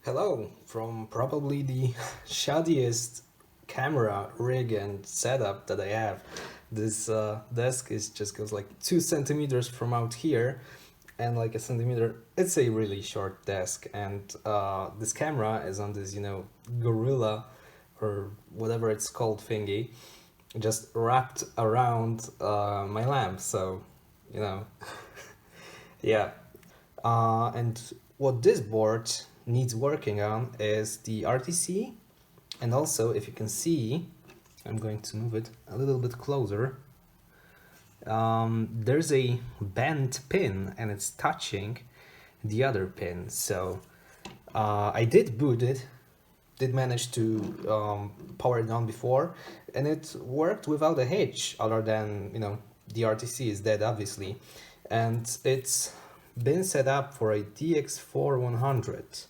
Hello, from probably the shoddiest camera rig and setup that I have. This desk is just goes like 2 centimeters from out here, and like a centimeter. It's a really short desk, and this camera is on this, gorilla or whatever it's called thingy, just wrapped around my lamp. So, you know, yeah. And what this board needs working on is the RTC, and also if you can see, I'm going to move it a little bit closer. There's a bent pin and it's touching the other pin. So I did boot it, did manage to power it on before, and it worked without a hitch other than, the RTC is dead obviously. And it's been set up for a DX4100.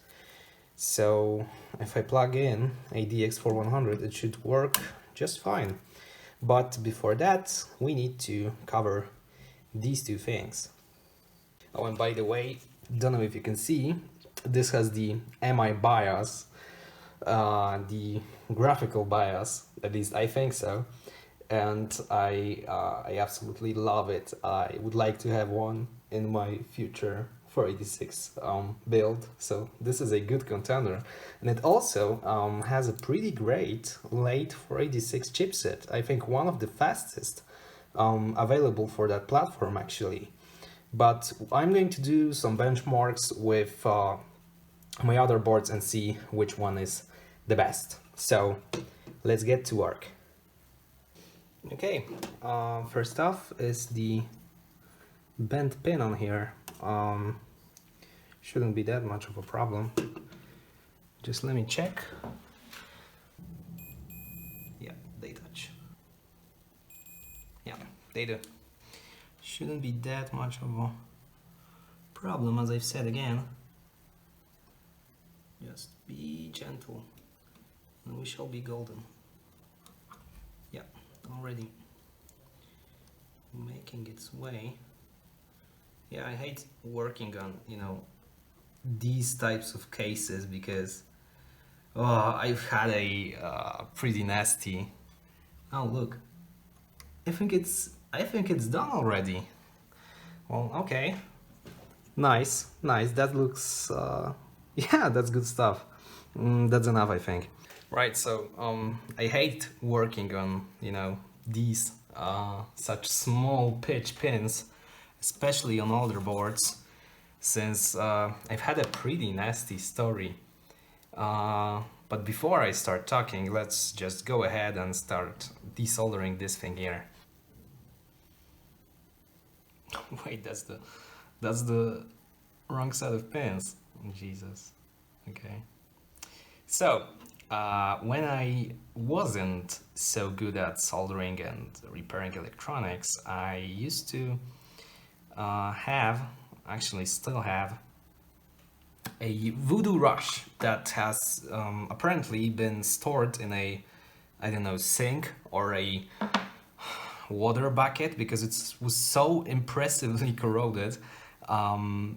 So if I plug in a DX4100, it should work just fine. But before that, we need to cover these two things. Oh, and by the way, don't know if you can see, this has the MI bias, the graphical bias, at least I think so. And I absolutely love it. I would like to have one in my future 486 build. So this is a good contender, and it also has a pretty great late 486 chipset. I think one of the fastest available for that platform actually. But I'm going to do some benchmarks with my other boards and see which one is the best. So let's get to work. Okay, first off is the bent pin on here. Shouldn't be that much of a problem. Just let me check. Yeah, they touch. Yeah, they do. Shouldn't be that much of a problem, as I've said again. Just be gentle and we shall be golden. Yeah, already making its way. Yeah, I hate working on, these types of cases because I've had a pretty nasty. Oh, look. I think it's done already. Well, okay. Nice. That looks yeah, that's good stuff. That's enough, I think. Right, so I hate working on, these such small pitch pins, especially on older boards, since I've had a pretty nasty story. But before I start talking, let's just go ahead and start desoldering this thing here. Wait, that's the wrong set of pins. Jesus. Okay. So, when I wasn't so good at soldering and repairing electronics, I used to actually still have, a Voodoo Rush that has apparently been stored in a, I don't know, sink or a water bucket because it was so impressively corroded. The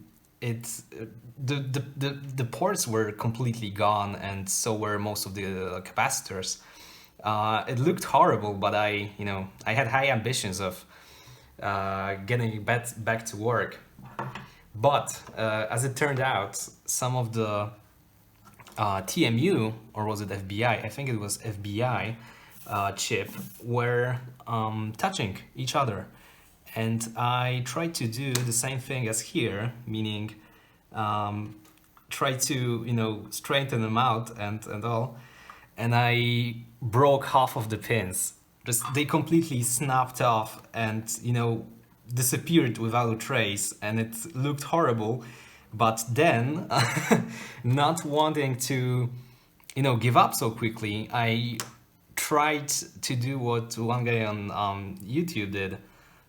ports were completely gone, and so were most of the capacitors. It looked horrible, but I had high ambitions of getting back to work. But as it turned out, some of the TMU, or was it FBI? I think it was FBI chip, were touching each other. And I tried to do the same thing as here, meaning try to, straighten them out and all. And I broke half of the pins. Just they completely snapped off and, disappeared without a trace, and it looked horrible. But then, not wanting to, give up so quickly, I tried to do what one guy on YouTube did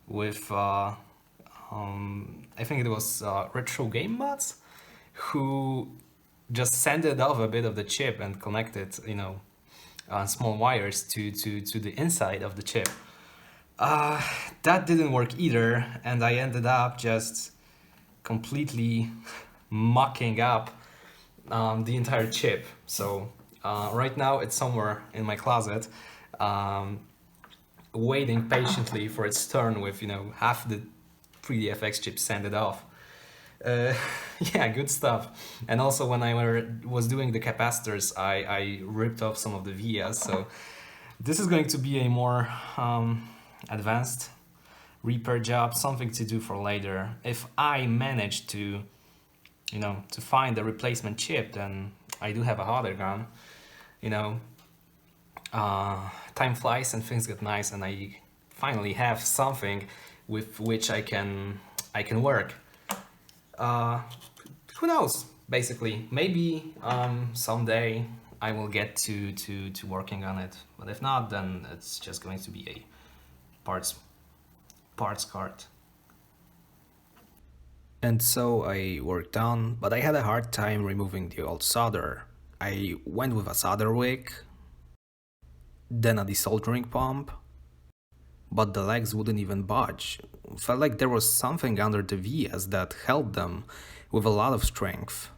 with, I think it was Retro Game Bots, who just sanded off a bit of the chip and connected, small wires to the inside of the chip. That didn't work either, and I ended up just completely mucking up the entire chip. So right now it's somewhere in my closet, waiting patiently for its turn with, you know, half the 3DFX chip sanded off. Uh, yeah, good stuff. And also when I was doing the capacitors, I ripped off some of the vias. So this is going to be a more advanced repair job, something to do for later. If I manage to, you know, to find a replacement chip, then I do have a hotter gun. You know, time flies and things get nice, and I finally have something with which I can work. Who knows? Basically, maybe someday I will get to working on it. But if not, then it's just going to be a parts cart. And so I worked on, but I had a hard time removing the old solder. I went with a solder wick, then a desoldering pump, but the legs wouldn't even budge. Felt like there was something under the vias that held them with a lot of strength.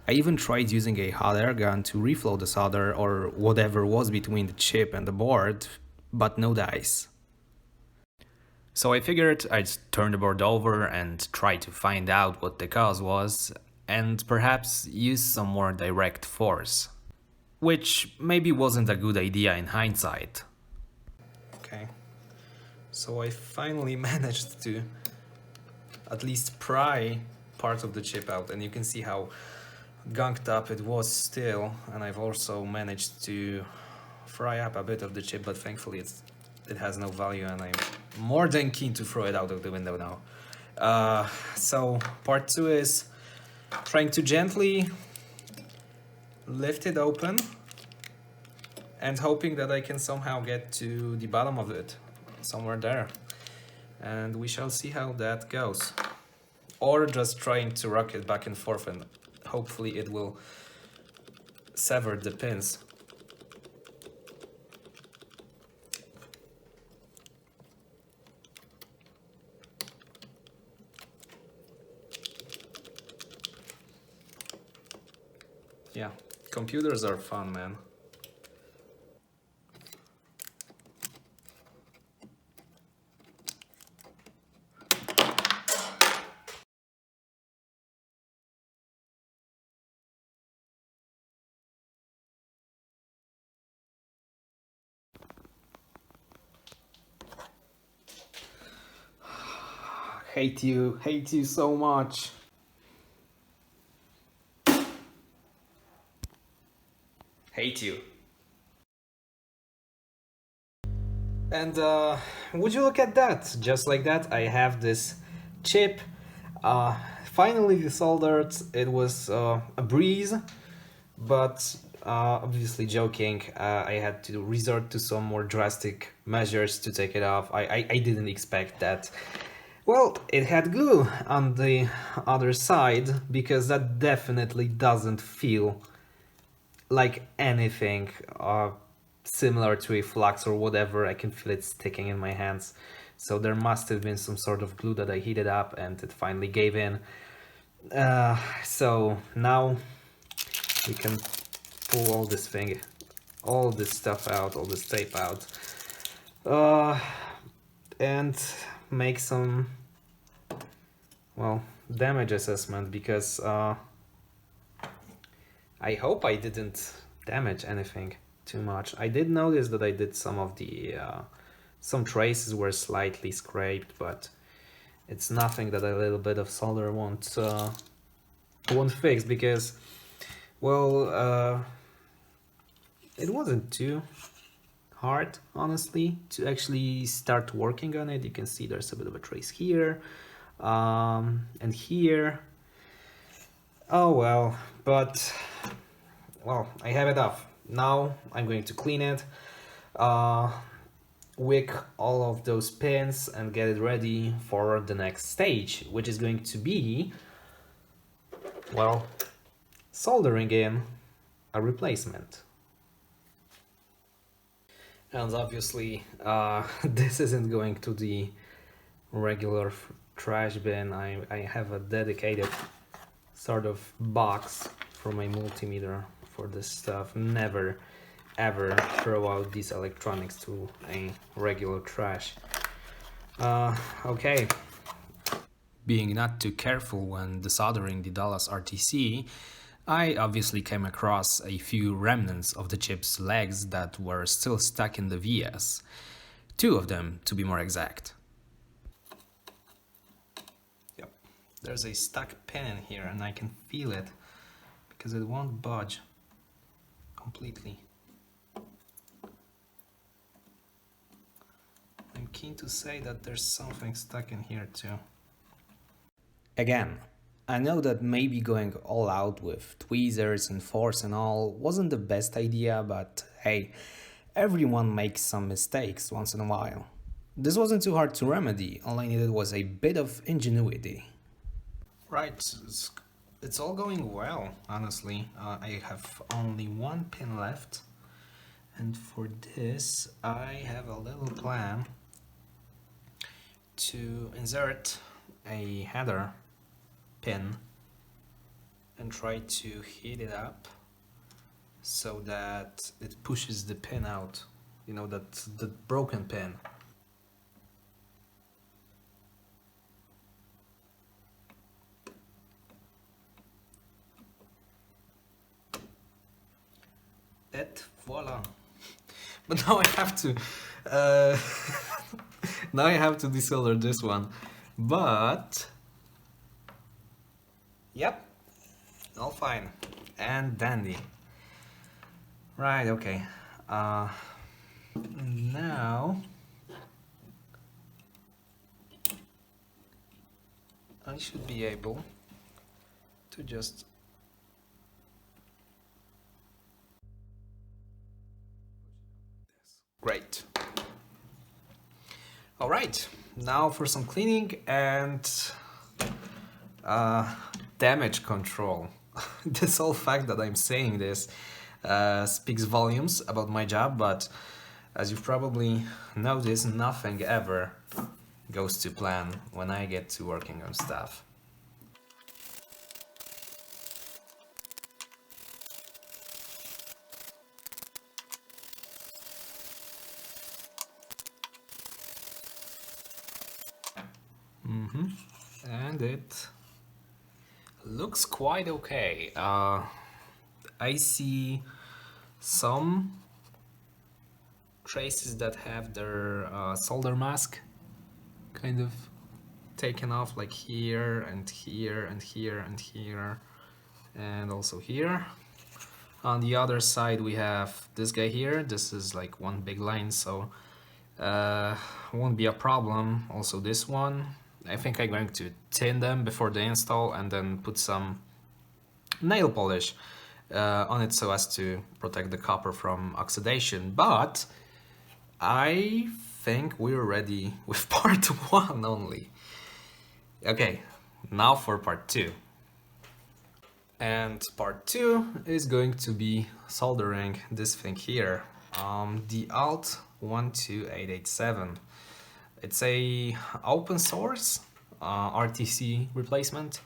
I even tried using a hot air gun to reflow the solder or whatever was between the chip and the board, but no dice. So I figured I'd turn the board over and try to find out what the cause was, and perhaps use some more direct force. Which maybe wasn't a good idea in hindsight. Okay, so I finally managed to at least pry part of the chip out, and you can see how gunked up it was still, and I've also managed to fry up a bit of the chip, but thankfully it has no value, and I'm more than keen to throw it out of the window now. So part 2 is trying to gently lift it open and hoping that I can somehow get to the bottom of it, somewhere there. And we shall see how that goes. Or just trying to rock it back and forth, and hopefully it will sever the pins. Yeah, computers are fun, man. Hate you so much. Hate you. And would you look at that? Just like that, I have this chip finally desoldered. It was a breeze, but obviously joking, I had to resort to some more drastic measures to take it off. I didn't expect that. Well, it had glue on the other side, because that definitely doesn't feel like anything similar to a flux or whatever. I can feel it sticking in my hands. So there must have been some sort of glue that I heated up and it finally gave in. So now we can pull all this stuff out, all this tape out, and make some, well, damage assessment, because I hope I didn't damage anything too much. I did notice that I did some of the some traces were slightly scraped, but it's nothing that a little bit of solder won't fix, because, well, it wasn't too hard, honestly, to actually start working on it. You can see there's a bit of a trace here, and here. Oh well, but, well, I have it off. Now I'm going to clean it, wick all of those pins, and get it ready for the next stage, which is going to be, well, soldering in a replacement. And obviously, this isn't going to the regular trash bin. I have a dedicated sort of box for my multimeter for this stuff. Never ever throw out these electronics to a regular trash. Okay. Being not too careful when desoldering the Dallas RTC, I obviously came across a few remnants of the chip's legs that were still stuck in the VS. 2 of them, to be more exact. Yep, there's a stuck pin in here and I can feel it because it won't budge completely. I'm keen to say that there's something stuck in here too. Again, I know that maybe going all out with tweezers and force and all wasn't the best idea, but hey, everyone makes some mistakes once in a while. This wasn't too hard to remedy, all I needed was a bit of ingenuity. Right, it's all going well, honestly. I have only 1 pin left, and for this I have a little plan to insert a header pin and try to heat it up so that it pushes the pin out, you know, that the broken pin. Et voila. But now I have to now I have to desolder this one, but yep, all fine and dandy. Right, okay. Now I should be able to just great. All right, now for some cleaning and damage control. The sole fact that I'm saying this speaks volumes about my job, but as you've probably noticed, nothing ever goes to plan when I get to working on stuff. And it looks quite okay. I see some traces that have their solder mask kind of taken off, like here and here and here and here and also here. On the other side we have this guy here. This is like one big line, so won't be a problem. Also this one. I think I'm going to tin them before the install and then put some nail polish on it so as to protect the copper from oxidation. But I think we're ready with part 1 only. Okay, now for part 2. And part 2 is going to be soldering this thing here, the alt12887. It's a open source RTC replacement,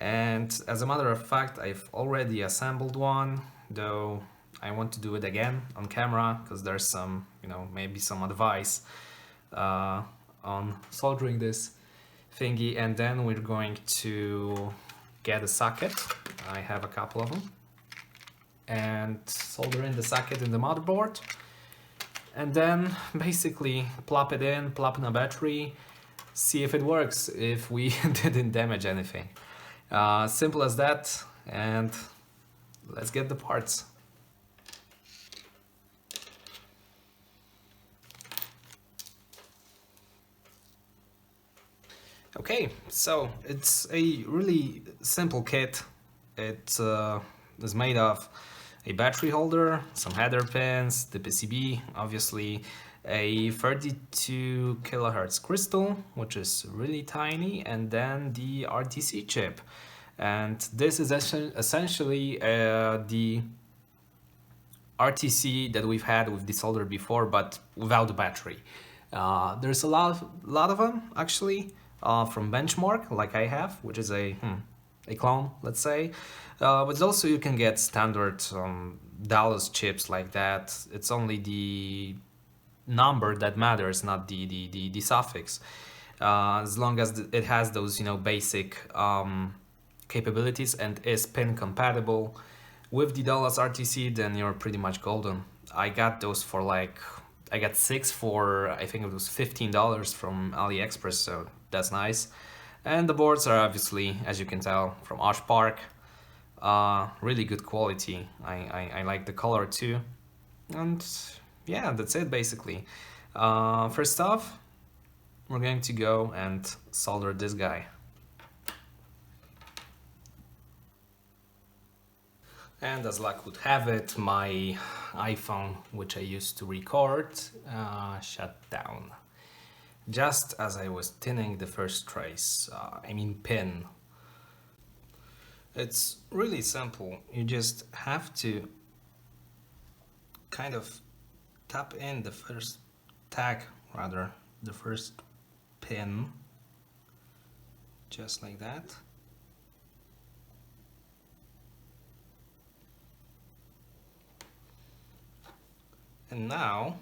and as a matter of fact I've already assembled one, though I want to do it again on camera because there's some, you know, maybe some advice on soldering this thingy. And then we're going to get a socket. I have a couple of them, and solder in the socket in the motherboard. And then basically plop it in, plop in a battery, see if it works, if we didn't damage anything. Simple as that, and let's get the parts. Okay, so it's a really simple kit. It is made of a battery holder, some header pins, the PCB, obviously, a 32 kilohertz crystal, which is really tiny, and then the RTC chip. And this is essentially the RTC that we've had with the solder before, but without the battery. There's a lot of them, actually, from Benchmark, like I have, which is a a clone, let's say. But also you can get standard Dallas chips like that. It's only the number that matters, not the suffix. As long as it has those, you know, basic capabilities and is pin compatible with the Dallas RTC, then you're pretty much golden. I got those for like, I got 6 for, I think it was $15 from AliExpress, so that's nice. And the boards are obviously, as you can tell, from Osh Park. Really good quality. I like the color too. And yeah, that's it basically. First off, we're going to go and solder this guy. And as luck would have it, my iPhone, which I used to record, shut down. Just as I was tinning the first trace, pin. It's really simple. You just have to kind of tap in the first tag, rather, the first pin, just like that. And now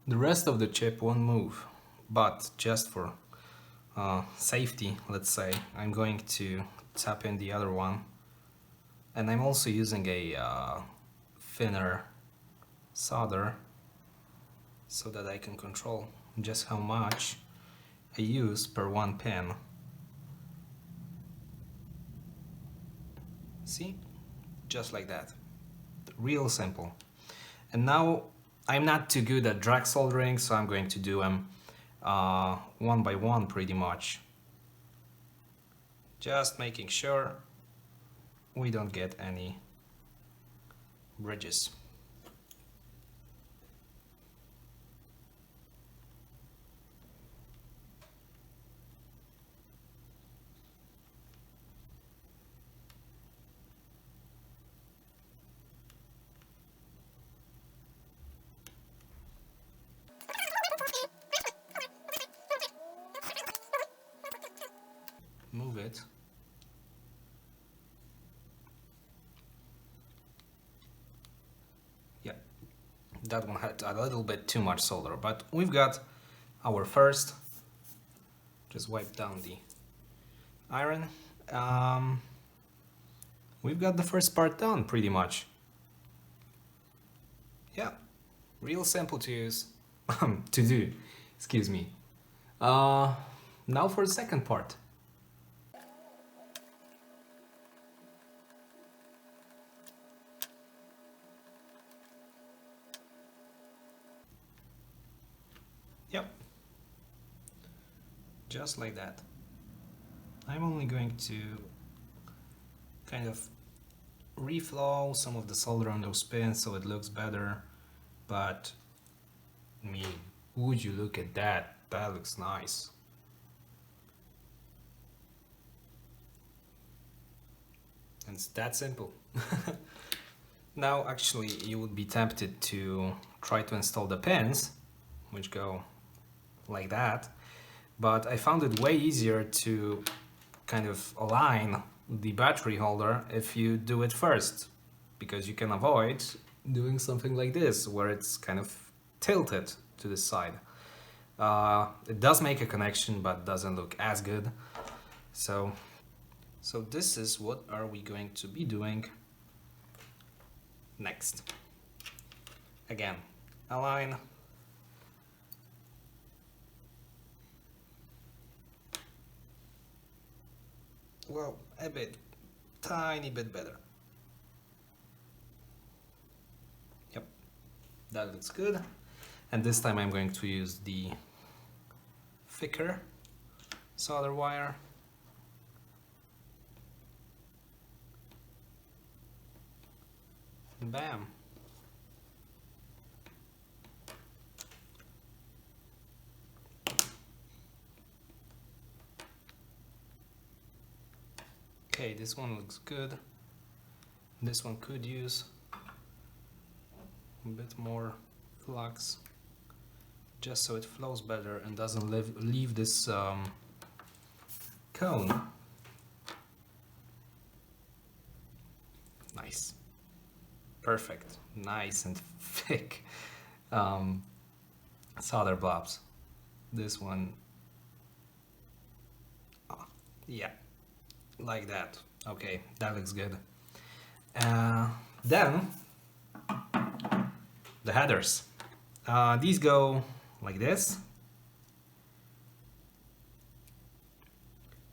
the rest of the chip won't move, but just for safety, let's say, I'm going to tap in the other one. And I'm also using a thinner solder so that I can control just how much I use per one pin. See? Just like that. Real simple. And now I'm not too good at drag soldering, so I'm going to do them one by one pretty much. Just making sure we don't get any bridges. Move it. Yeah, that one had a little bit too much solder, but we've got our first. Just wipe down the iron. We've got the first part done pretty much. Yeah, real simple to use, to do, excuse me. Now for the second part. Yep, just like that. I'm only going to kind of reflow some of the solder on those pins so it looks better, but I mean, would you look at that? That looks nice. And it's that simple. Now actually you would be tempted to try to install the pins, which go like that, but I found it way easier to kind of align the battery holder if you do it first, because you can avoid doing something like this where it's kind of tilted to the side. It does make a connection but doesn't look as good. So this is what are we going to be doing next. Again, align. Well, a bit, tiny bit better. Yep, that looks good. And this time I'm going to use the thicker solder wire. Bam. Okay, this one looks good. This one could use a bit more flux, just so it flows better and doesn't leave this cone. Nice. Perfect. Nice and thick solder blobs. This one, oh, yeah, like that. Okay, that looks good. Then the headers. These go like this,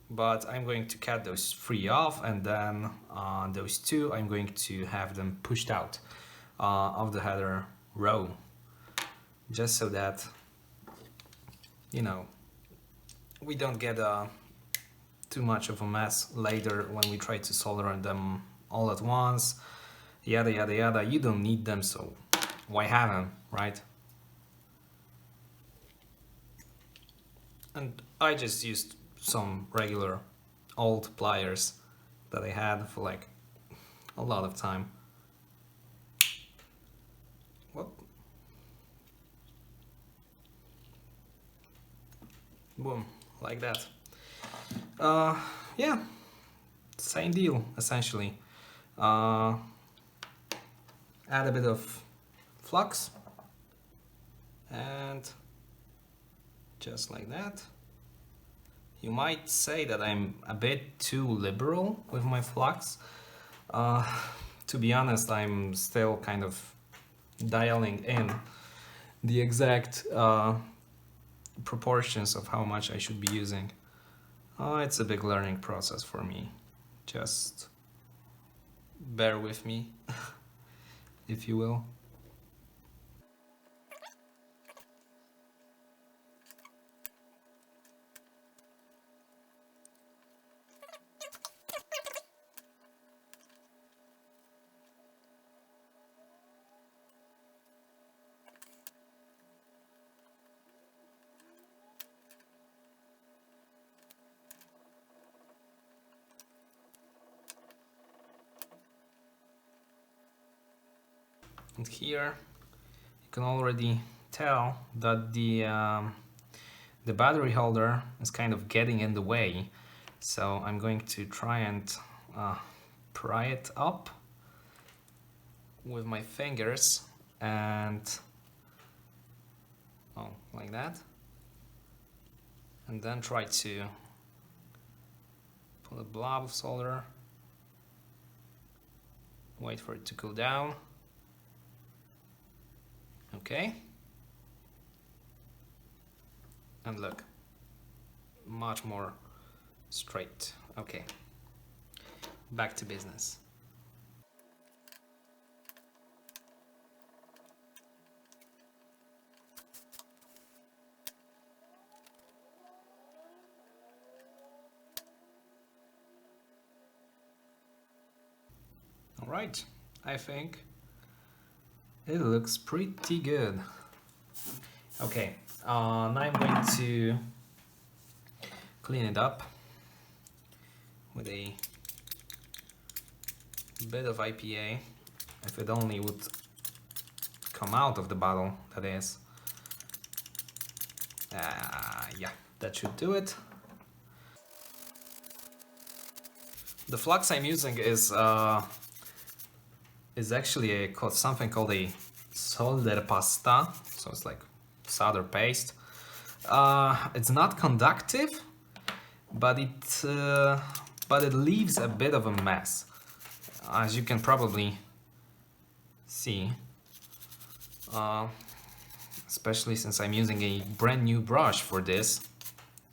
but I'm going to cut those 3 off, and then those 2 I'm going to have them pushed out of the header row, just so that, you know, we don't get too much of a mess later when we try to solder them all at once, yada yada yada. You don't need them, so why have them, right? And I just used some regular old pliers that I had for like a lot of time. Whoop. Boom, like that. Yeah, same deal essentially. Add a bit of flux, and just like that. You might say that I'm a bit too liberal with my flux. To be honest, I'm still kind of dialing in the exact proportions of how much I should be using. It's a big learning process for me. Just bear with me, if you will. And here you can already tell that the battery holder is kind of getting in the way, so I'm going to try and pry it up with my fingers, and like that, and then try to put a blob of solder, wait for it to cool down. Okay, and look, much more straight. Okay, back to business. All right, I think it looks pretty good. Okay, now I'm going to clean it up with a bit of IPA. If it only would come out of the bottle, that is. Yeah, that should do it. The flux I'm using is actually something called a solder pasta, so it's like solder paste. It's not conductive, but it leaves a bit of a mess, as you can probably see, especially since I'm using a brand new brush for this.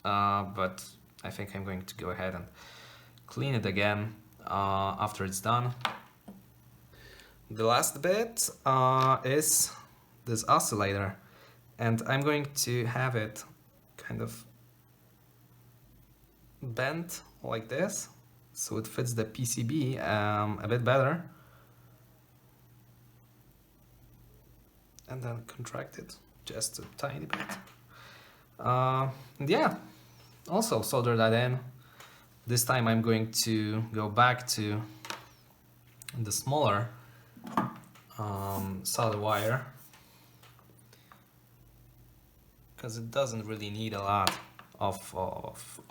But I think I'm going to go ahead and clean it again after it's done. The last bit is this oscillator, and I'm going to have it kind of bent like this so it fits the PCB a bit better, and then contract it just a tiny bit. And yeah, also solder that in. This time I'm going to go back to the smaller solder wire, because it doesn't really need a lot of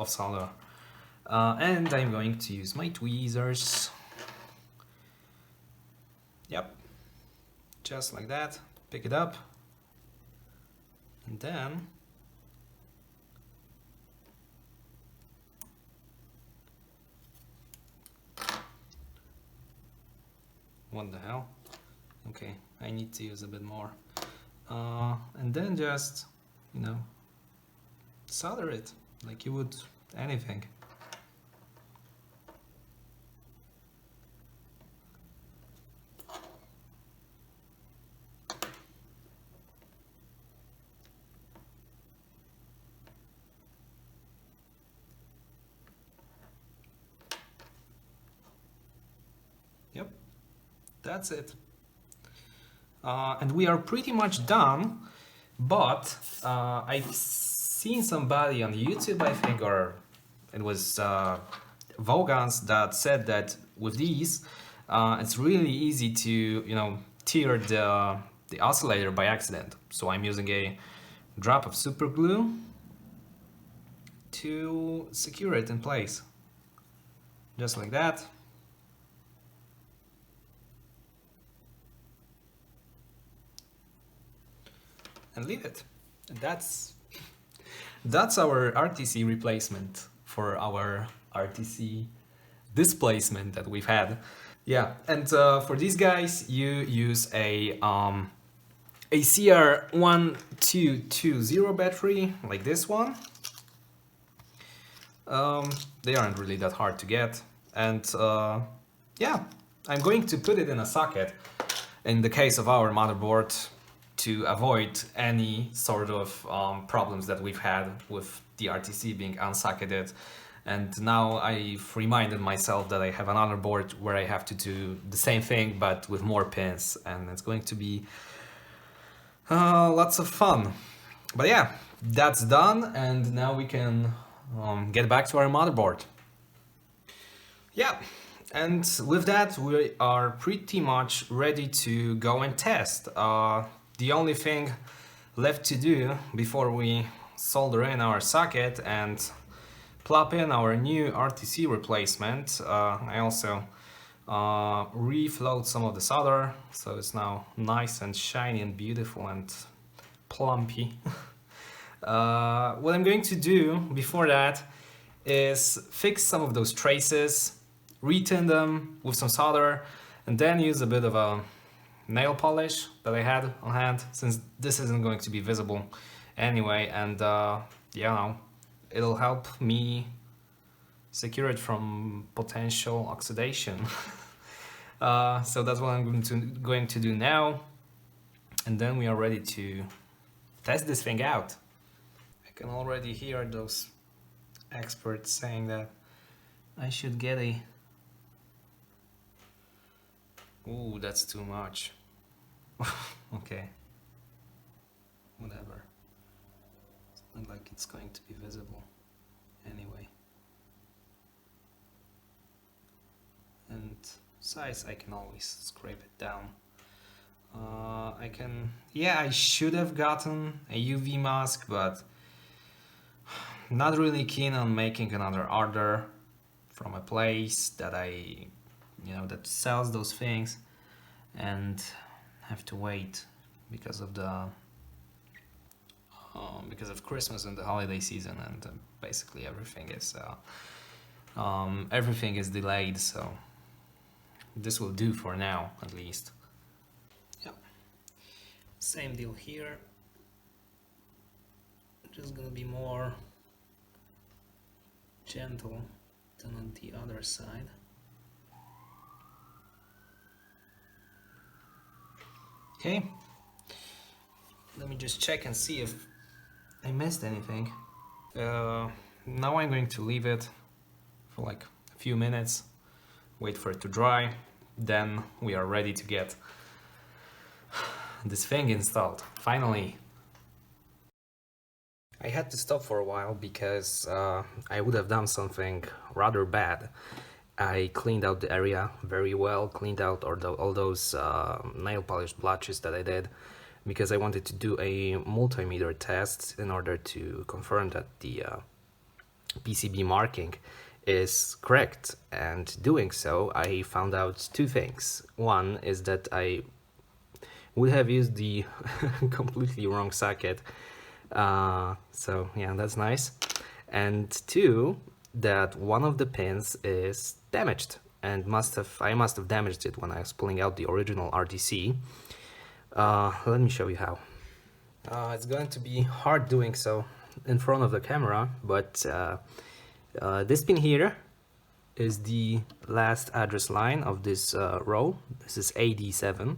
solder. And I'm going to use my tweezers just like that, pick it up, and then what the hell? Okay, I need to use a bit more. And then just, you know, solder it like you would anything. Yep, that's it. And we are pretty much done, but I've seen somebody on YouTube, I think, or it was Vogans, that said that with these, it's really easy to, you know, tear the oscillator by accident. So I'm using a drop of super glue to secure it in place, just like that. And leave it. And that's our RTC replacement for our RTC displacement that we've had. Yeah, and for these guys, you use a CR1220 battery like this one. They aren't really that hard to get, and yeah, I'm going to put it in a socket in the case of our motherboard to avoid any sort of problems that we've had with the RTC being unsocketed. And now I've reminded myself that I have another board where I have to do the same thing but with more pins, and it's going to be lots of fun. But yeah, that's done, and now we can get back to our motherboard. Yeah, and with that we are pretty much ready to go and test. The only thing left to do before we solder in our socket and plop in our new RTC replacement, I also reflowed some of the solder, so it's now nice and shiny and beautiful and plumpy. What I'm going to do before that is fix some of those traces, retin them with some solder, and then use a bit of a nail polish that I had on hand, since this isn't going to be visible anyway, and you know, it'll help me secure it from potential oxidation. So that's what I'm going to do now, and then we are ready to test this thing out. I can already hear those experts saying that I should get a... Ooh, that's too much. Okay. Whatever. It's not like it's going to be visible anyway. And size, I can always scrape it down. I can... Yeah, I should have gotten a UV mask, but not really keen on making another order from a place that that sells those things and have to wait because of the because of Christmas and the holiday season, and basically everything is delayed, so this will do for now at least. Yeah, same deal here, just gonna be more gentle than on the other side. Okay, let me just check and see if I missed anything. Now I'm going to leave it for like a few minutes, wait for it to dry, then we are ready to get this thing installed, finally. I had to stop for a while because I would have done something rather bad. I cleaned out the area very well, cleaned out all those nail polish blotches that I did, because I wanted to do a multimeter test in order to confirm that the PCB marking is correct. And doing so, I found out two things. One is that I would have used the completely wrong socket. So yeah, that's nice. And two, that one of the pins is damaged, and I must have damaged it when I was pulling out the original RTC. Let me show you how. It's going to be hard doing so in front of the camera, but this pin here is the last address line of this row. This is AD7,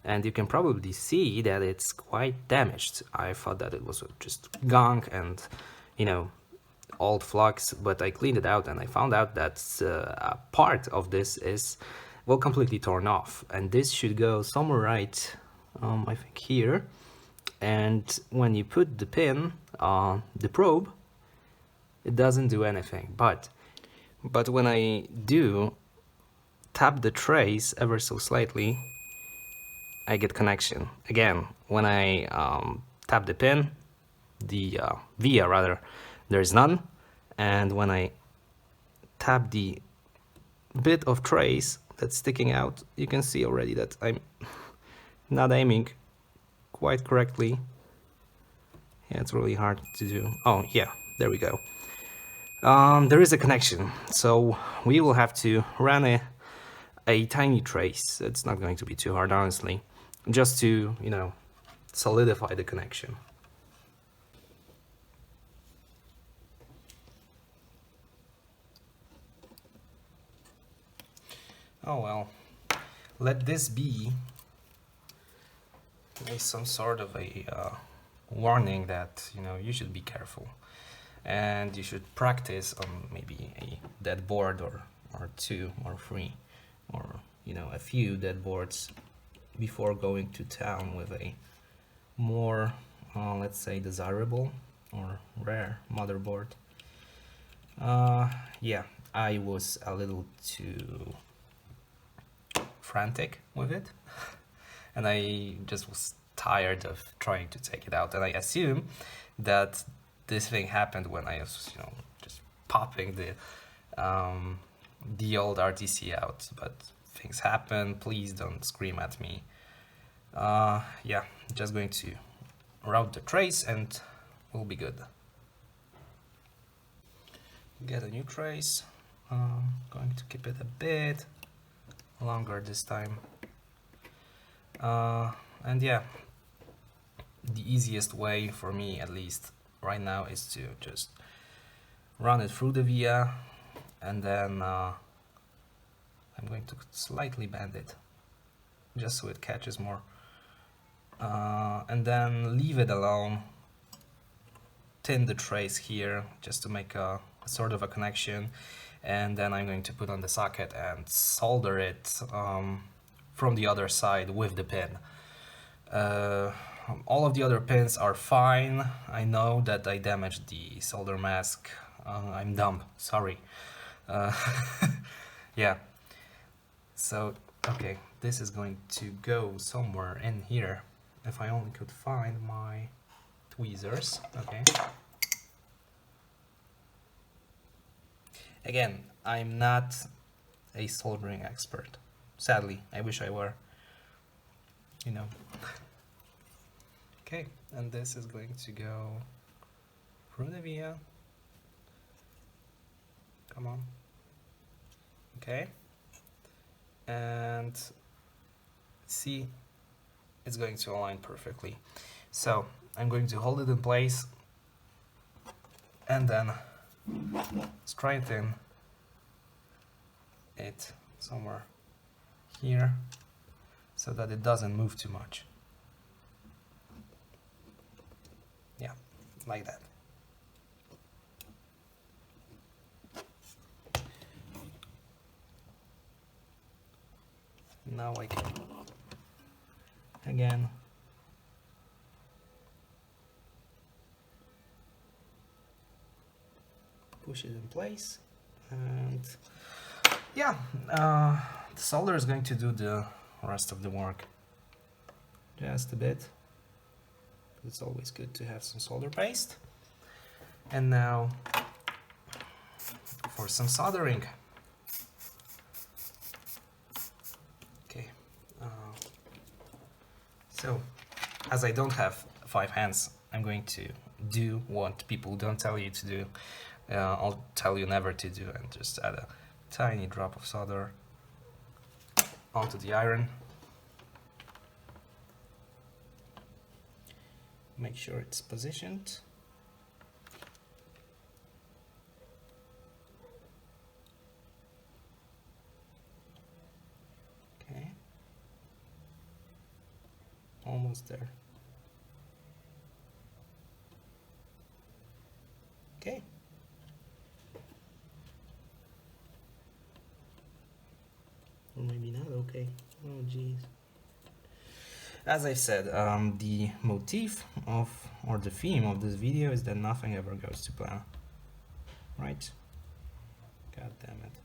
and you can probably see that it's quite damaged. I thought that it was just gunk and, you know, old flux, but I cleaned it out and I found out that a part of this is, well, completely torn off, and this should go somewhere right, I think here. And when you put the pin on the probe, it doesn't do anything, but when I do tap the trace ever so slightly, I get connection. Again, when I tap the pin, the via rather, there's none. And when I tap the bit of trace that's sticking out, you can see already that I'm not aiming quite correctly. Yeah, it's really hard to do. Oh yeah, there we go. There is a connection, so we will have to run a tiny trace. It's not going to be too hard, honestly, just to, you know, solidify the connection. Oh well, let this be some sort of a warning that, you know, you should be careful and you should practice on maybe a dead board or two or three, or, you know, a few dead boards before going to town with a more let's say desirable or rare motherboard. Yeah, I was a little too frantic with it and I just was tired of trying to take it out, and I assume that this thing happened when I was, you know, just popping the old RTC out, but things happen. Please don't scream at me. Yeah, just going to route the trace and we'll be good. Get a new trace. Going to keep it a bit longer this time. And yeah, the easiest way for me, at least right now, is to just run it through the via, and then I'm going to slightly bend it just so it catches more, and then leave it alone, tin the trace here just to make a sort of a connection, and then I'm going to put on the socket and solder it from the other side with the pin. All of the other pins are fine. I know that I damaged the solder mask. I'm dumb, sorry. Yeah, so okay, this is going to go somewhere in here. If I only could find my tweezers. Okay. Again, I'm not a soldering expert. Sadly, I wish I were, you know. Okay, and this is going to go through the via. Come on. Okay. And see, it's going to align perfectly. So I'm going to hold it in place and then straighten it somewhere here so that it doesn't move too much. Yeah, like that. Now I can again push it in place, and yeah, the solder is going to do the rest of the work. Just a bit. It's always good to have some solder paste. And now for some soldering. Okay, So, as I don't have 5 hands, I'm going to do what people don't tell you to do. I'll tell you never to do, and just add a tiny drop of solder onto the iron. Make sure it's positioned. Okay. Almost there. Okay. Or maybe not, okay. Oh jeez. As I said, the motif of, or the theme of this video is that nothing ever goes to plan. Right? God damn it.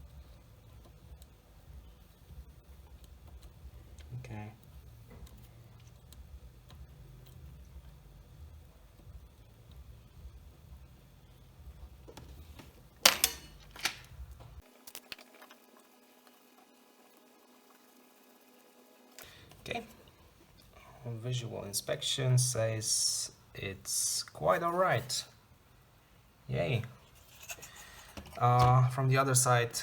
Okay. Okay. Visual inspection says it's quite alright. Yay. From the other side,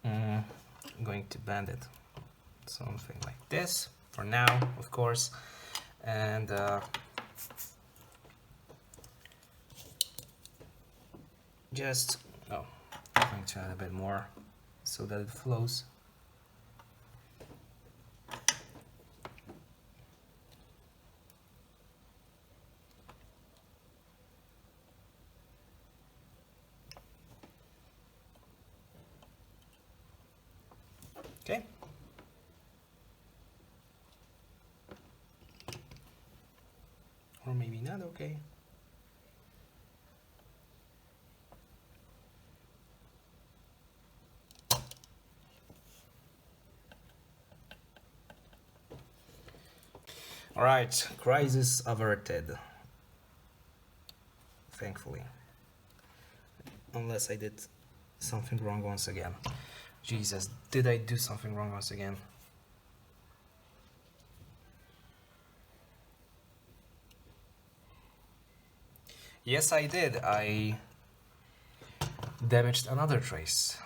I'm going to bend it something like this for now, of course, and just I'm going to add a bit more so that it flows. Okay. Or maybe not, okay. Alright, crisis averted. Thankfully. Unless I did something wrong once again. Jesus, did I do something wrong once again? Yes, I did. I damaged another trace.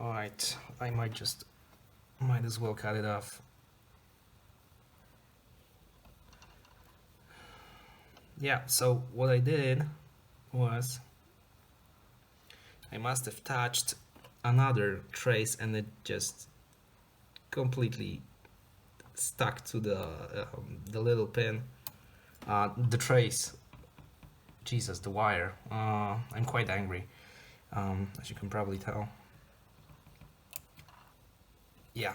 Alright, I might as well cut it off. Yeah, so what I did was I must have touched another trace and it just completely stuck to the little pin, the trace. Jesus, the wire. I'm quite angry, as you can probably tell. Yeah,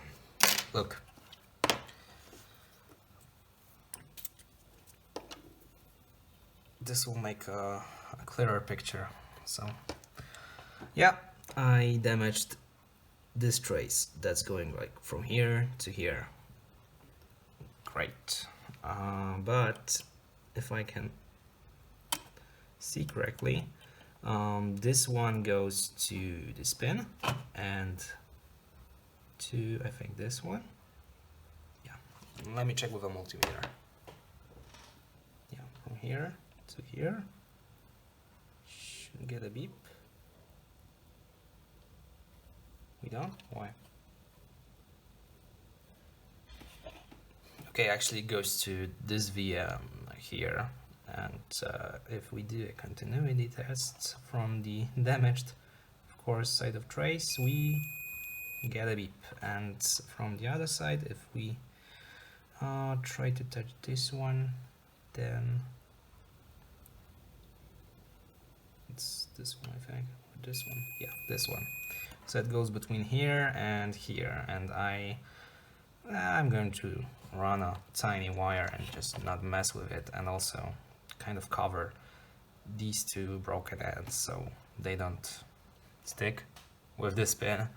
look. This will make a clearer picture. So, yeah, I damaged this trace that's going like from here to here. Great. But if I can see correctly, this one goes to this pin and to, I think, this one. Yeah, let me check with a multimeter. Yeah, from here to here. Should get a beep. We don't? Why? Okay, actually it goes to this VM here, and if we do a continuity test from the damaged, of course, side of trace, we get a beep, and from the other side, if we try to touch this one, then it's this one, I think, or this one, yeah, this one. So it goes between here, and I'm going to run a tiny wire and just not mess with it, and also kind of cover these two broken ends so they don't stick with this pin.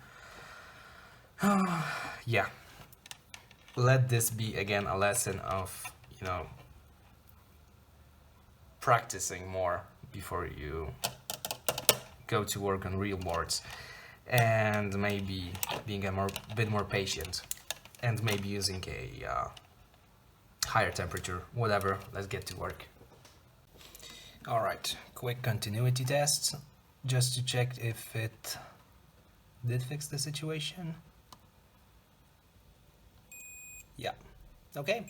Yeah, let this be again a lesson of, you know, practicing more before you go to work on real boards, and maybe being a bit more patient. and maybe using a higher temperature, whatever. Let's get to work. Alright, quick continuity test just to check if it did fix the situation. Yeah, okay.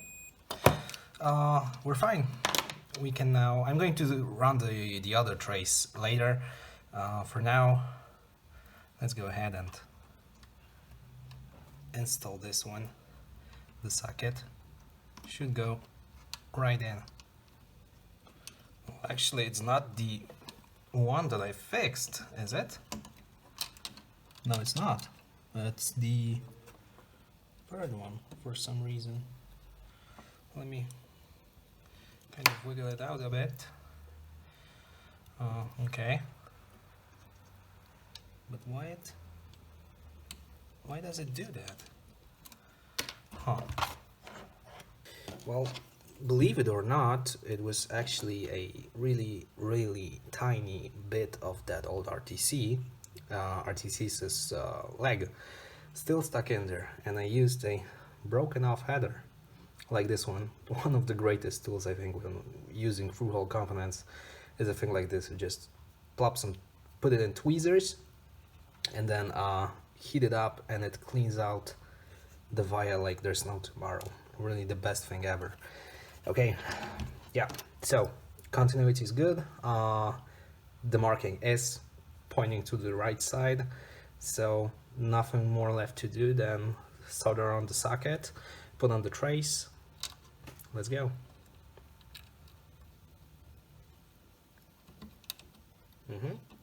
We're fine. We can now, I'm going to run the other trace later. For now, let's go ahead and install this one. The socket should go right in. Well, actually, it's not the one that I fixed, is it? No, it's not. It's the third one for some reason. Let me kind of wiggle it out a bit. Okay. But why does it do that? Huh. Well, believe it or not, it was actually a really tiny bit of that old RTC. RTC's leg still stuck in there, and I used a broken off header like this one. One of the greatest tools, I think, when using through-hole components is a thing like this. You just put it in tweezers, and then heat it up, and it cleans out the via like there's no tomorrow. Really the best thing ever. Okay, yeah, so continuity is good. The marking is pointing to the right side, so nothing more left to do than solder on the socket, put on the trace. Let's go.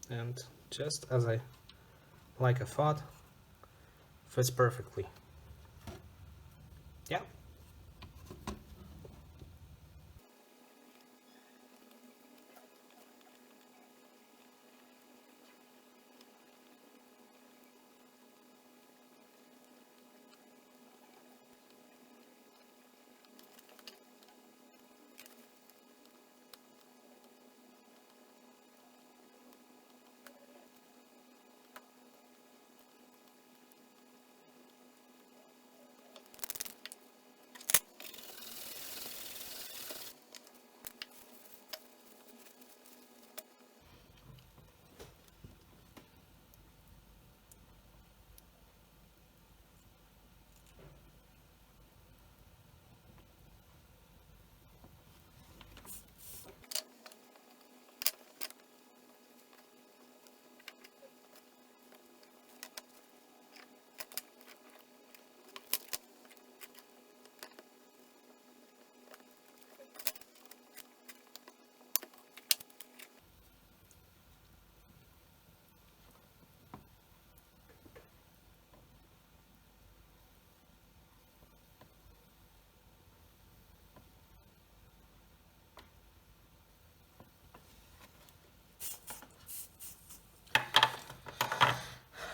And just as I thought, fits perfectly. Yeah.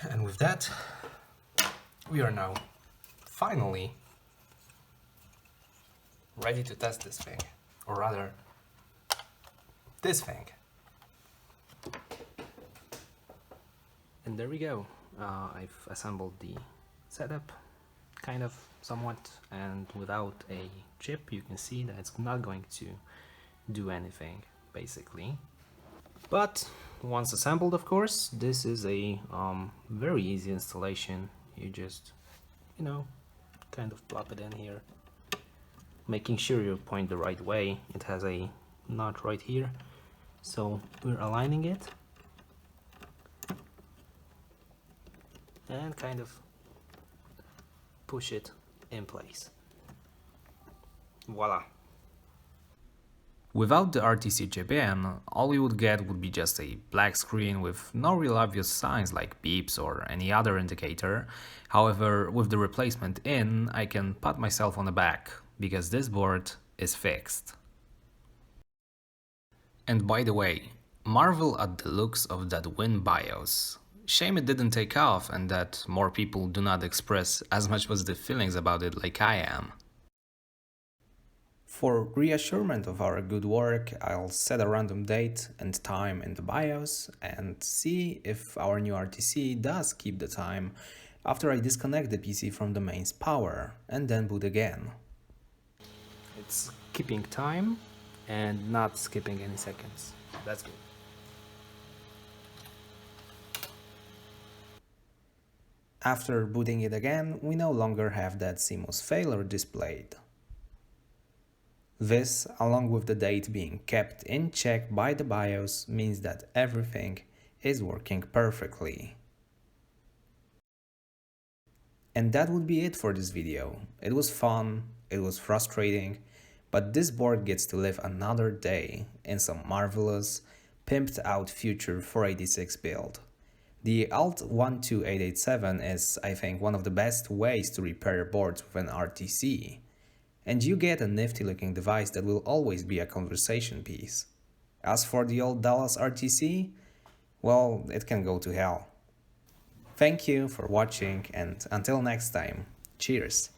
And with that, we are now finally ready to test this thing, or rather, this thing. And there we go. I've assembled the setup, kind of, somewhat, and without a chip, you can see that it's not going to do anything, basically. But once assembled, of course, this is a very easy installation. You just, kind of plop it in here, making sure you point the right way. It has a nut right here, so we're aligning it and kind of push it in place. Voila! Without the RTC chip in, all we would get would be just a black screen with no real obvious signs like beeps or any other indicator. However, with the replacement in, I can pat myself on the back, because this board is fixed. And by the way, marvel at the looks of that Win BIOS. Shame it didn't take off and that more people do not express as much positive feelings about it like I am. For reassurance of our good work, I'll set a random date and time in the BIOS and see if our new RTC does keep the time after I disconnect the PC from the mains power and then boot again. It's keeping time and not skipping any seconds. That's good. After booting it again, we no longer have that CMOS failure displayed. This, along with the date being kept in check by the BIOS, means that everything is working perfectly. And that would be it for this video. It was fun, it was frustrating, but this board gets to live another day in some marvelous, pimped out future 486 build. The ALT12887 is, I think, one of the best ways to repair boards with an RTC, and you get a nifty looking device that will always be a conversation piece. As for the old Dallas RTC, well, it can go to hell. Thank you for watching, and until next time, cheers!